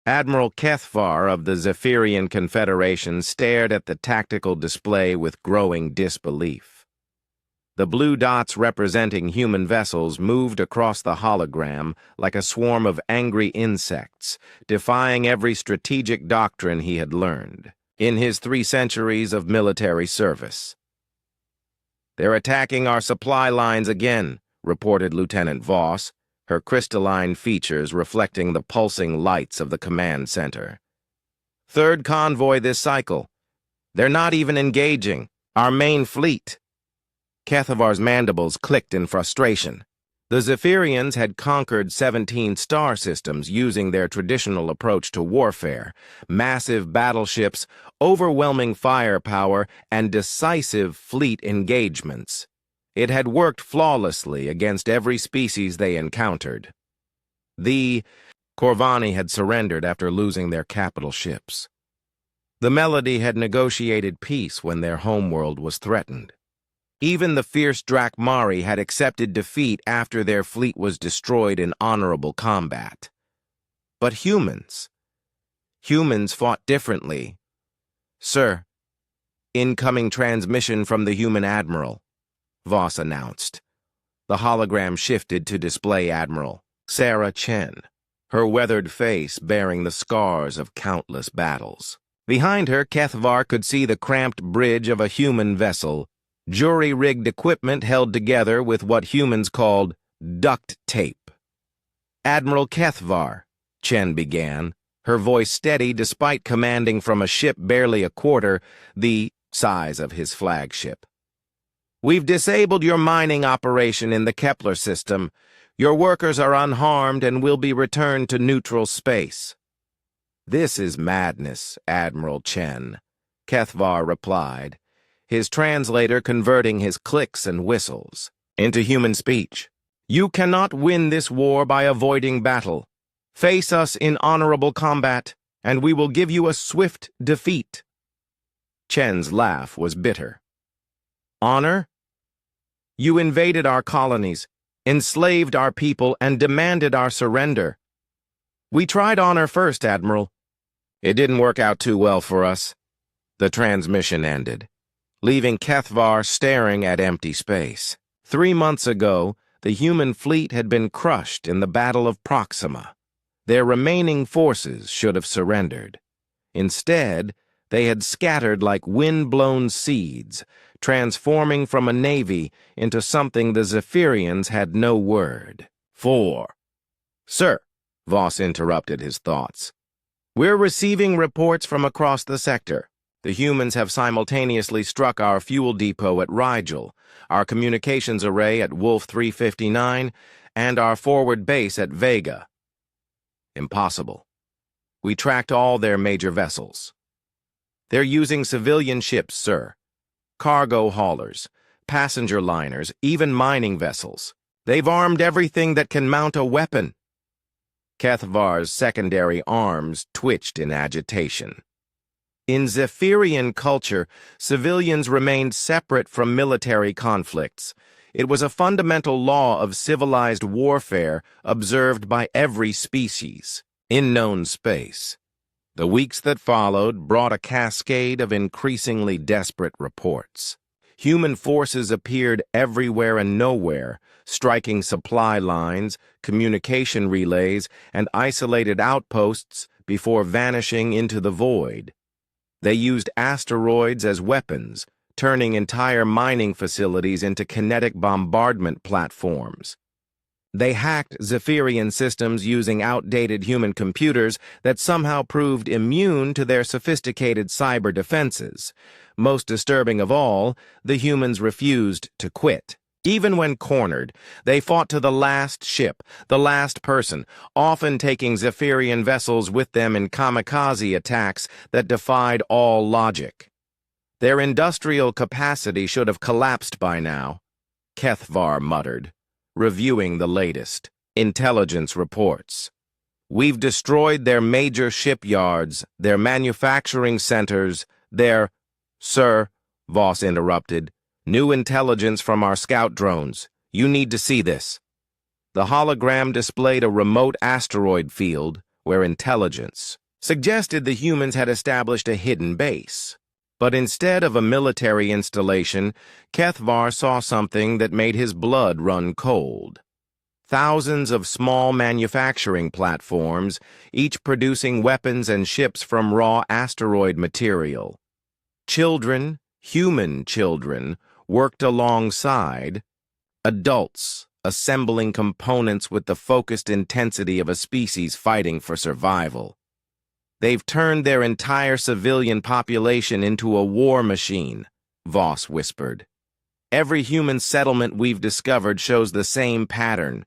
Admiral Kethvar of the Zephyrian Confederation stared at the tactical display with growing disbelief. The blue dots representing human vessels moved across the hologram like a swarm of angry insects, defying every strategic doctrine he had learned in his 3 centuries of military service. "They're attacking our supply lines again," reported Lieutenant Voss, her crystalline features reflecting the pulsing lights of the command center. "Third convoy this cycle. They're not even engaging our main fleet." Kethavar's mandibles clicked in frustration. The Zephyrians had conquered 17 star systems using their traditional approach to warfare: massive battleships, overwhelming firepower, and decisive fleet engagements. It had worked flawlessly against every species they encountered. The Corvani had surrendered after losing their capital ships. The Melody had negotiated peace when their homeworld was threatened. Even the fierce Drakmari had accepted defeat after their fleet was destroyed in honorable combat. But humans fought differently. "Sir, incoming transmission from the human admiral," Voss announced. The hologram shifted to display Admiral Sarah Chen, her weathered face bearing the scars of countless battles. Behind her, Kethvar could see the cramped bridge of a human vessel, jury-rigged equipment held together with what humans called duct tape. "Admiral Kethvar," Chen began, her voice steady despite commanding from a ship barely a quarter the size of his flagship. "We've disabled your mining operation in the Kepler system. Your workers are unharmed and will be returned to neutral space." "This is madness, Admiral Chen," Kethvar replied, his translator converting his clicks and whistles into human speech. "You cannot win this war by avoiding battle. Face us in honorable combat, and we will give you a swift defeat." Chen's laugh was bitter. "Honor? You invaded our colonies, enslaved our people, and demanded our surrender. We tried honor first, Admiral. It didn't work out too well for us." The transmission ended, leaving Kethvar staring at empty space. 3 months ago, the human fleet had been crushed in the Battle of Proxima. Their remaining forces should have surrendered. Instead, they had scattered like wind-blown seeds, transforming from a navy into something the Zephyrians had no word for. "Sir," Voss interrupted his thoughts, "we're receiving reports from across the sector. The humans have simultaneously struck our fuel depot at Rigel, our communications array at Wolf 359, and our forward base at Vega." "Impossible. We tracked all their major vessels." "They're using civilian ships, sir. Cargo haulers, passenger liners, even mining vessels. They've armed everything that can mount a weapon." Kethvar's secondary arms twitched in agitation. In Zephyrian culture, civilians remained separate from military conflicts. It was a fundamental law of civilized warfare observed by every species in known space. The weeks that followed brought a cascade of increasingly desperate reports. Human forces appeared everywhere and nowhere, striking supply lines, communication relays, and isolated outposts before vanishing into the void. They used asteroids as weapons, turning entire mining facilities into kinetic bombardment platforms. They hacked Zephyrian systems using outdated human computers that somehow proved immune to their sophisticated cyber defenses. Most disturbing of all, the humans refused to quit. Even when cornered, they fought to the last ship, the last person, often taking Zephyrian vessels with them in kamikaze attacks that defied all logic. Their industrial capacity should have collapsed by now, Kethvar muttered, reviewing the latest intelligence reports. "We've destroyed their major shipyards, their manufacturing centers, their—" "Sir," Voss interrupted, "new intelligence from our scout drones. You need to see this." The hologram displayed a remote asteroid field, where intelligence suggested the humans had established a hidden base. But instead of a military installation, Kethvar saw something that made his blood run cold. Thousands of small manufacturing platforms, each producing weapons and ships from raw asteroid material. Children, human children, worked alongside adults, assembling components with the focused intensity of a species fighting for survival. They've turned their entire civilian population into a war machine, Voss whispered. Every human settlement we've discovered shows the same pattern.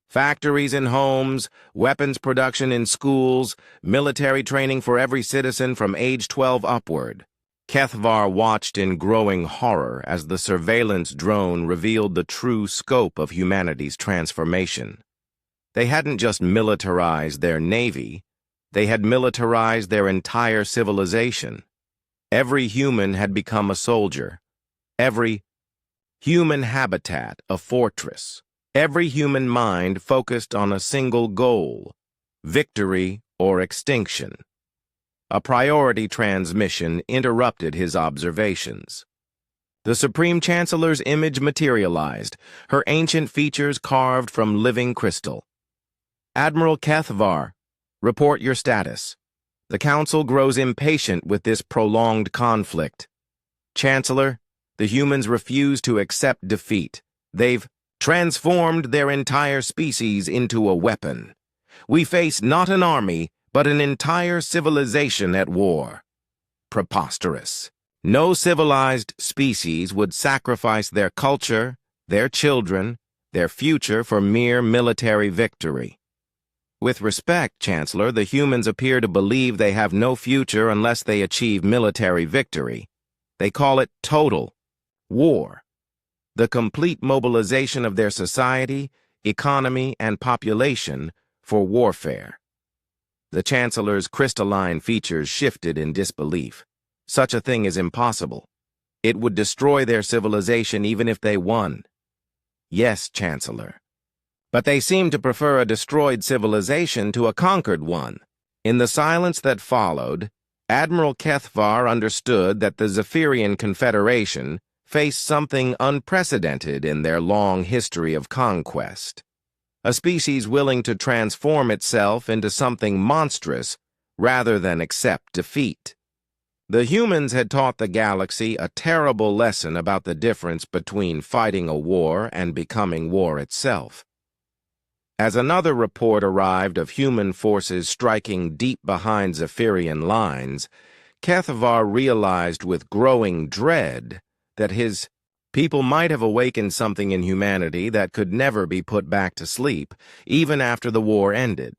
Factories in homes, weapons production in schools, military training for every citizen from age 12 upward. Kethvar watched in growing horror as the surveillance drone revealed the true scope of humanity's transformation. They hadn't just militarized their navy, they had militarized their entire civilization. Every human had become a soldier. Every human habitat a fortress. Every human mind focused on a single goal, victory or extinction. A priority transmission interrupted his observations. The Supreme Chancellor's image materialized, her ancient features carved from living crystal. Admiral Kethvar, report your status. The Council grows impatient with this prolonged conflict. Chancellor, the humans refuse to accept defeat. They've transformed their entire species into a weapon. We face not an army, but an entire civilization at war. Preposterous. No civilized species would sacrifice their culture, their children, their future for mere military victory. With respect, Chancellor, the humans appear to believe they have no future unless they achieve military victory. They call it total war. The complete mobilization of their society, economy, and population for warfare. The Chancellor's crystalline features shifted in disbelief. Such a thing is impossible. It would destroy their civilization even if they won. Yes, Chancellor. But they seem to prefer a destroyed civilization to a conquered one. In the silence that followed, Admiral Kethvar understood that the Zephyrian Confederation faced something unprecedented in their long history of conquest. A species willing to transform itself into something monstrous rather than accept defeat. The humans had taught the galaxy a terrible lesson about the difference between fighting a war and becoming war itself. As another report arrived of human forces striking deep behind Zephyrian lines, Kethvar realized with growing dread that his people might have awakened something in humanity that could never be put back to sleep, even after the war ended.